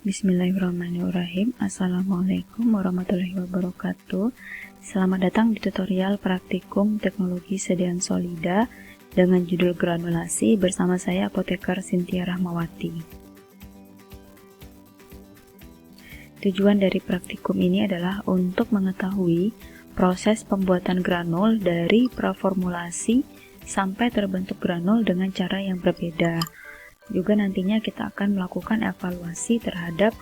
Bismillahirrahmanirrahim. Assalamualaikum warahmatullahi wabarakatuh. Selamat datang di tutorial praktikum teknologi sediaan solida dengan judul granulasi bersama saya Apoteker Cynthia Rahmawati. Tujuan dari praktikum ini adalah untuk mengetahui proses pembuatan granul dari praformulasi sampai terbentuk granul dengan cara yang berbeda. Juga nantinya kita akan melakukan evaluasi terhadap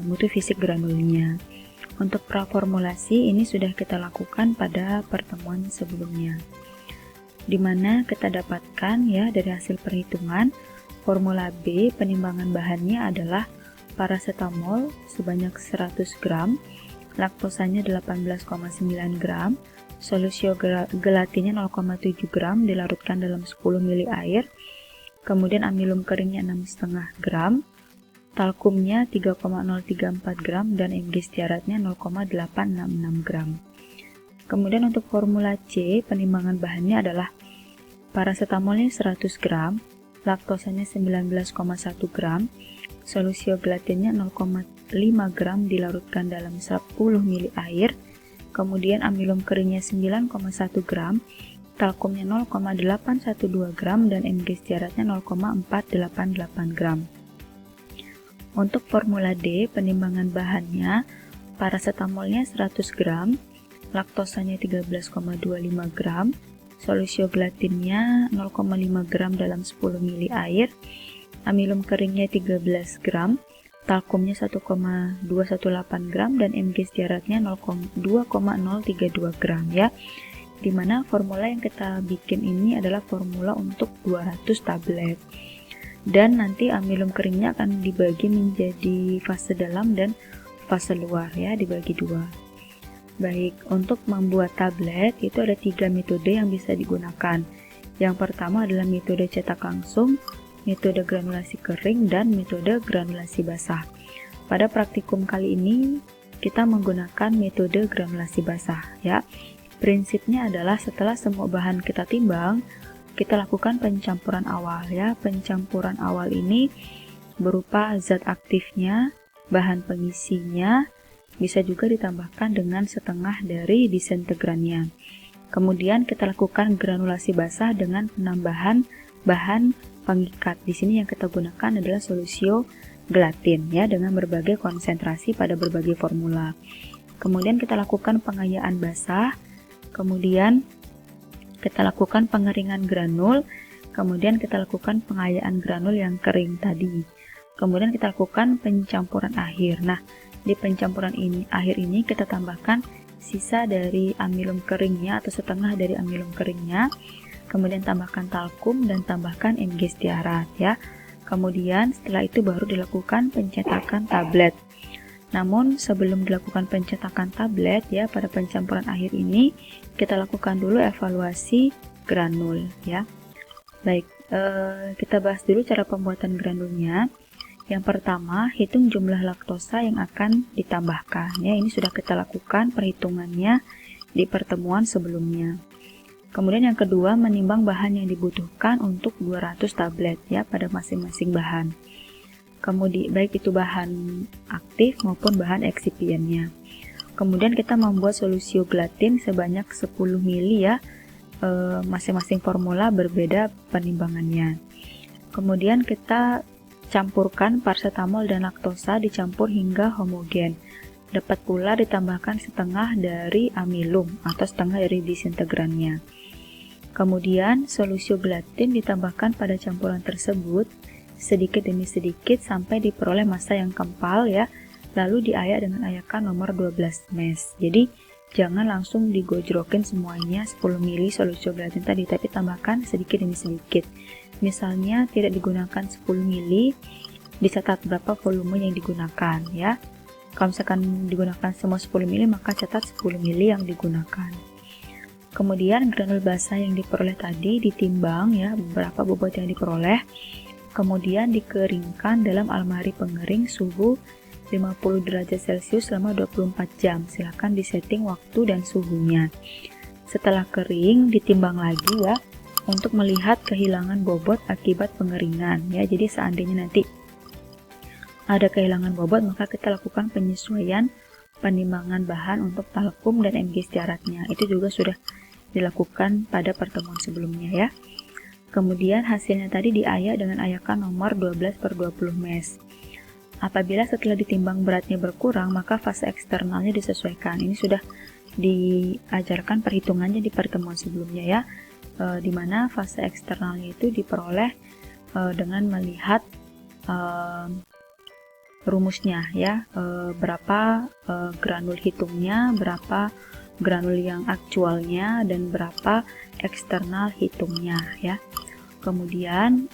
mutu fisik granulnya. Untuk praformulasi ini sudah kita lakukan pada pertemuan sebelumnya, di mana kita dapatkan ya dari hasil perhitungan formula B. Penimbangan bahannya adalah paracetamol sebanyak 100 gram, laktosanya 18,9 gram, solusio gelatinnya 0,7 gram dilarutkan dalam 10 ml air, kemudian amilum keringnya 6,5 gram, talkumnya 3,034 gram, dan Mg stiaratnya 0,866 gram. Kemudian untuk formula C, penimbangan bahannya adalah paracetamolnya 100 gram, laktosanya 19,1 gram, solusio gelatinnya 0,5 gram dilarutkan dalam 10 ml air, kemudian amilum keringnya 9,1 gram, talkumnya 0,812 gram, dan Mg stiaratnya 0,488 gram. Untuk formula D, penimbangan bahannya paracetamolnya 100 gram, laktosanya 13,25 gram, solusio gelatinnya 0,5 gram dalam 10 ml air, amilum keringnya 13 gram, talkumnya 1,218 gram, dan Mg stiaratnya 2,032 gram ya. Dimana formula yang kita bikin ini adalah formula untuk 200 tablet, dan nanti amilum keringnya akan dibagi menjadi fase dalam dan fase luar ya, dibagi dua. Baik, untuk membuat tablet itu ada 3 metode yang bisa digunakan. Yang pertama adalah metode cetak langsung, metode granulasi kering, dan metode granulasi basah. Pada praktikum kali ini kita menggunakan metode granulasi basah ya. Prinsipnya adalah setelah semua bahan kita timbang, kita lakukan pencampuran awal ya. Pencampuran awal ini berupa zat aktifnya, bahan pengisinya, bisa juga ditambahkan dengan setengah dari disintegrannya. Kemudian kita lakukan granulasi basah dengan penambahan bahan pengikat. Di sini yang kita gunakan adalah solusio gelatin ya, dengan berbagai konsentrasi pada berbagai formula. Kemudian kita lakukan pengayaan basah. Kemudian kita lakukan pengeringan granul, kemudian kita lakukan pengayaan granul yang kering tadi. Kemudian kita lakukan pencampuran akhir. Nah, di pencampuran akhir ini kita tambahkan sisa dari amilum keringnya atau setengah dari amilum keringnya. Kemudian tambahkan talkum dan tambahkan Mg stiarat ya. Kemudian setelah itu baru dilakukan pencetakan tablet. Namun sebelum dilakukan pencetakan tablet ya, pada pencampuran akhir ini kita lakukan dulu evaluasi granul ya. Baik, kita bahas dulu cara pembuatan granulnya. Yang pertama, hitung jumlah laktosa yang akan ditambahkan ya. Ini sudah kita lakukan perhitungannya di pertemuan sebelumnya. Kemudian yang kedua, menimbang bahan yang dibutuhkan untuk 200 tablet ya pada masing-masing bahan. Kemudian baik itu bahan aktif maupun bahan excipientnya. Kemudian kita membuat solusio gelatin sebanyak 10 ml ya. Masing-masing formula berbeda penimbangannya. Kemudian kita campurkan paracetamol dan laktosa, dicampur hingga homogen. Dapat pula ditambahkan setengah dari amilum atau setengah dari disintegrannya. Kemudian solusio gelatin ditambahkan pada campuran tersebut sedikit demi sedikit sampai diperoleh massa yang kempal ya, lalu diayak dengan ayakan nomor 12 mes. Jadi jangan langsung digojrokin semuanya 10 ml solusio gelatin tadi, tapi tambahkan sedikit demi sedikit. Misalnya tidak digunakan 10 ml, dicatat berapa volume yang digunakan ya. Kalau misalkan digunakan semua 10 ml, maka catat 10 ml yang digunakan. Kemudian granul basah yang diperoleh tadi ditimbang ya, berapa bobot yang diperoleh. Kemudian dikeringkan dalam almari pengering suhu 50 derajat Celcius selama 24 jam. Silahkan disetting waktu dan suhunya. Setelah kering, ditimbang lagi ya, untuk melihat kehilangan bobot akibat pengeringan ya. Jadi seandainya nanti ada kehilangan bobot, maka kita lakukan penyesuaian penimbangan bahan untuk talkum dan mg istiaratnya. Itu juga sudah dilakukan pada pertemuan sebelumnya ya. Kemudian hasilnya tadi diayak dengan ayakan nomor 12/20 mes. Apabila setelah ditimbang beratnya berkurang, maka fase eksternalnya disesuaikan. Ini sudah diajarkan perhitungannya di pertemuan sebelumnya ya, di mana fase eksternalnya itu diperoleh dengan melihat rumusnya ya, berapa granul hitungnya, berapa granul yang aktualnya, dan berapa eksternal hitungnya ya. Kemudian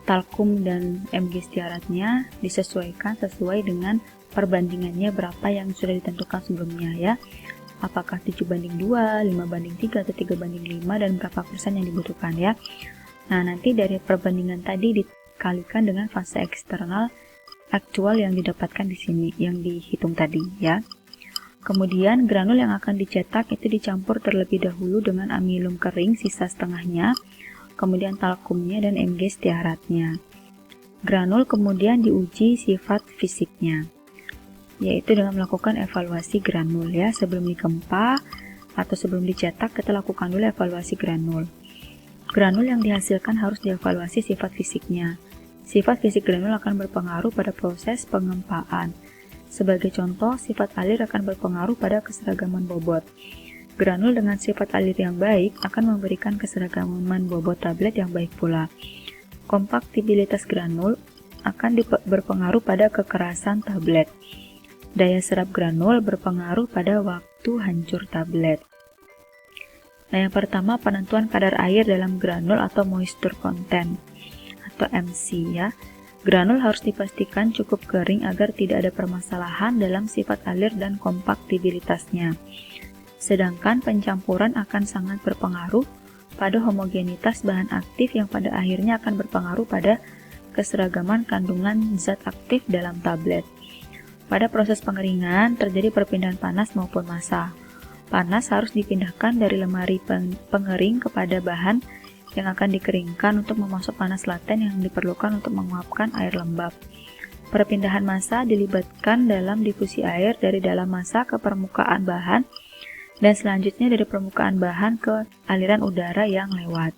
talkum dan mg istiaratnya disesuaikan sesuai dengan perbandingannya berapa yang sudah ditentukan sebelumnya ya. Apakah 7/2, 5/3, atau 3/5, dan berapa persen yang dibutuhkan ya. Nah, nanti dari perbandingan tadi dikalikan dengan fase eksternal aktual yang didapatkan di sini, yang dihitung tadi ya. Kemudian granul yang akan dicetak itu dicampur terlebih dahulu dengan amilum kering sisa setengahnya, kemudian talkumnya dan mg istiaratnya. Granul kemudian diuji sifat fisiknya, yaitu dengan melakukan evaluasi granul ya. Sebelum dikempa atau sebelum dicetak, kita lakukan dulu evaluasi granul. Granul yang dihasilkan harus dievaluasi sifat fisiknya. Sifat fisik granul akan berpengaruh pada proses pengempaan. Sebagai contoh, sifat alir akan berpengaruh pada keseragaman bobot. Granul dengan sifat alir yang baik akan memberikan keseragaman bobot tablet yang baik pula. Kompaktibilitas granul akan berpengaruh pada kekerasan tablet. Daya serap granul berpengaruh pada waktu hancur tablet. Nah, yang pertama penentuan kadar air dalam granul atau moisture content atau MC ya. Granul harus dipastikan cukup kering agar tidak ada permasalahan dalam sifat alir dan kompaktibilitasnya. Sedangkan pencampuran akan sangat berpengaruh pada homogenitas bahan aktif yang pada akhirnya akan berpengaruh pada keseragaman kandungan zat aktif dalam tablet. Pada proses pengeringan terjadi perpindahan panas maupun massa. Panas harus dipindahkan dari lemari pengering kepada bahan yang akan dikeringkan untuk memasuk panas laten yang diperlukan untuk menguapkan air lembab. Perpindahan massa dilibatkan dalam difusi air dari dalam massa ke permukaan bahan dan selanjutnya dari permukaan bahan ke aliran udara yang lewat.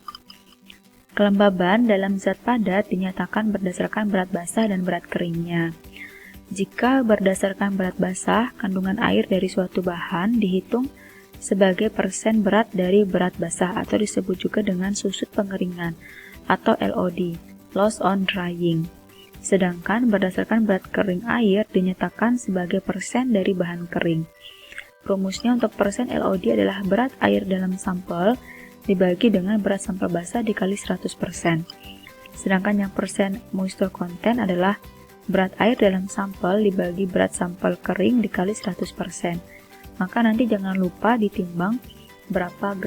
Kelembaban dalam zat padat dinyatakan berdasarkan berat basah dan berat keringnya. Jika berdasarkan berat basah, kandungan air dari suatu bahan dihitung sebagai persen berat dari berat basah atau disebut juga dengan susut pengeringan atau LOD, loss on drying. Sedangkan berdasarkan berat kering air dinyatakan sebagai persen dari bahan kering. Rumusnya untuk persen LOD adalah berat air dalam sampel dibagi dengan berat sampel basah dikali 100%. Sedangkan yang persen moisture content adalah berat air dalam sampel dibagi berat sampel kering dikali 100%. Maka nanti jangan lupa ditimbang berapa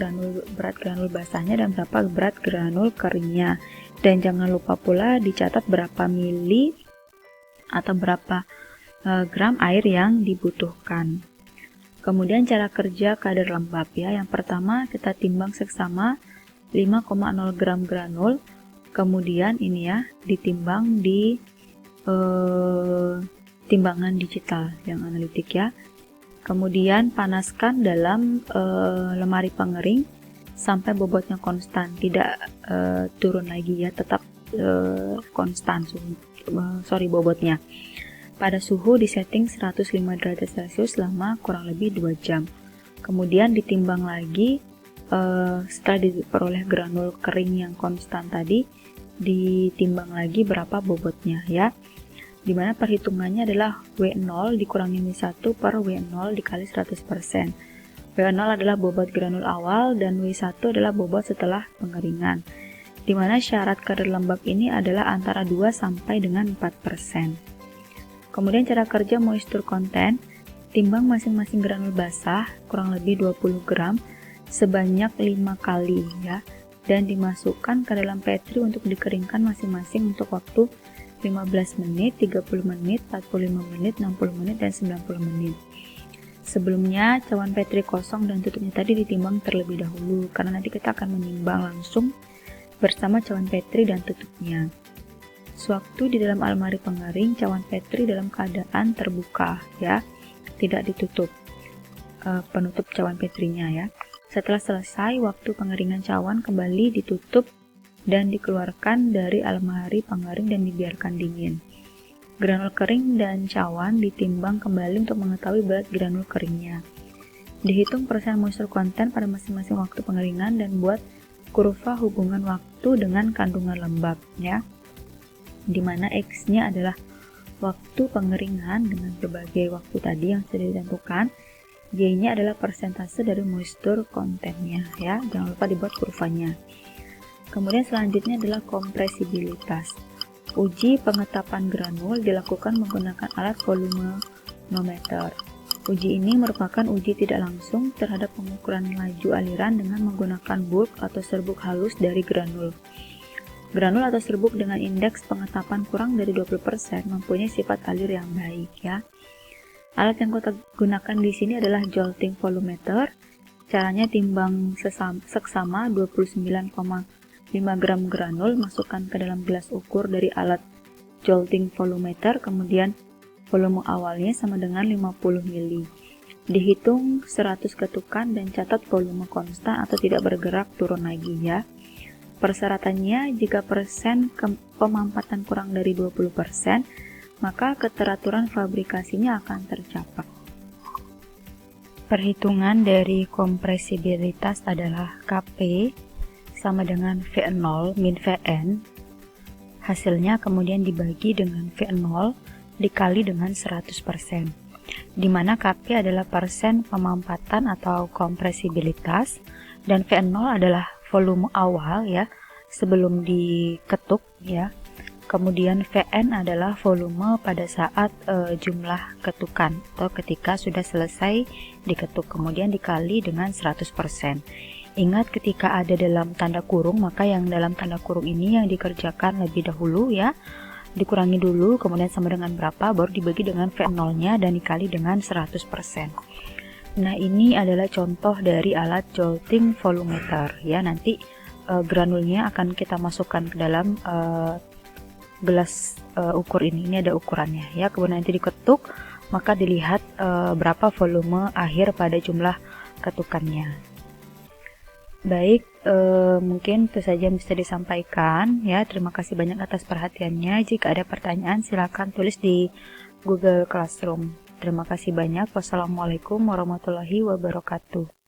berat granul basahnya dan berapa berat granul keringnya. Dan jangan lupa pula dicatat berapa mili atau berapa gram air yang dibutuhkan. Kemudian cara kerja kadar lembab ya. Yang pertama kita timbang seksama 5,0 gram granul. Kemudian ini ya ditimbang di timbangan digital yang analitik ya. Kemudian panaskan dalam lemari pengering sampai bobotnya konstan, tidak turun lagi ya, tetap konstan bobotnya. Pada suhu disetting 105 derajat Celcius selama kurang lebih 2 jam. Kemudian ditimbang lagi setelah diperoleh granul kering yang konstan tadi, ditimbang lagi berapa bobotnya ya. Dimana perhitungannya adalah W0 dikurangi W1 per W0 dikali 100%. W0 adalah bobot granul awal dan W1 adalah bobot setelah pengeringan. Dimana syarat kadar lembab ini adalah antara 2 sampai dengan 4%. Kemudian cara kerja moisture content, timbang masing-masing granul basah kurang lebih 20 gram sebanyak 5 kali ya, dan dimasukkan ke dalam petri untuk dikeringkan masing-masing untuk waktu 15 menit, 30 menit, 45 menit, 60 menit, dan 90 menit. Sebelumnya, cawan petri kosong dan tutupnya tadi ditimbang terlebih dahulu, karena nanti kita akan menimbang langsung bersama cawan petri dan tutupnya. Sewaktu di dalam almari pengering, cawan Petri dalam keadaan terbuka, ya, tidak ditutup, penutup cawan Petrinya, ya. Setelah selesai, waktu pengeringan cawan kembali ditutup dan dikeluarkan dari almari pengering dan dibiarkan dingin. Granul kering dan cawan ditimbang kembali untuk mengetahui berat granul keringnya. Dihitung persen moisture content pada masing-masing waktu pengeringan dan buat kurva hubungan waktu dengan kandungan lembab, ya. Di mana X-nya adalah waktu pengeringan dengan berbagai waktu tadi yang sudah ditentukan. Y-nya adalah persentase dari moisture content-nya, ya. Jangan lupa dibuat kurvanya. Kemudian selanjutnya adalah kompresibilitas. Uji pengetapan granul dilakukan menggunakan alat volumenometer. Uji ini merupakan uji tidak langsung terhadap pengukuran laju aliran dengan menggunakan bulk atau serbuk halus dari granul. Granul atau serbuk dengan indeks pengetapan kurang dari 20% mempunyai sifat alir yang baik, ya. Alat yang kita gunakan di sini adalah jolting volumeter. Caranya timbang seksama 29,5 gram granul, masukkan ke dalam gelas ukur dari alat jolting volumeter, kemudian volume awalnya sama dengan 50 ml. Dihitung 100 ketukan dan catat volume konstan atau tidak bergerak turun lagi, ya. Persyaratannya, jika persen pemampatan kurang dari 20%, maka keteraturan fabrikasinya akan tercapai. Perhitungan dari kompresibilitas adalah Kp sama dengan V0 min Vn. Hasilnya kemudian dibagi dengan V0 dikali dengan 100%, di mana Kp adalah persen pemampatan atau kompresibilitas dan V0 adalah volume awal, ya, sebelum diketuk, ya. Kemudian Vn adalah volume pada saat jumlah ketukan atau ketika sudah selesai diketuk, kemudian dikali dengan 100%. Ingat, ketika ada dalam tanda kurung, maka yang dalam tanda kurung ini yang dikerjakan lebih dahulu, ya. Dikurangi dulu, kemudian sama dengan berapa, baru dibagi dengan V0-nya dan dikali dengan 100%. Nah, ini adalah contoh dari alat jolting volumeter, ya. Nanti granulnya akan kita masukkan ke dalam gelas ukur ini. Ini ada ukurannya, ya. Kemudian nanti diketuk, maka dilihat berapa volume akhir pada jumlah ketukannya. Baik, mungkin itu saja yang bisa disampaikan, ya. Terima kasih banyak atas perhatiannya. Jika ada pertanyaan, silakan tulis di Google Classroom. Terima kasih banyak. Wassalamualaikum warahmatullahi wabarakatuh.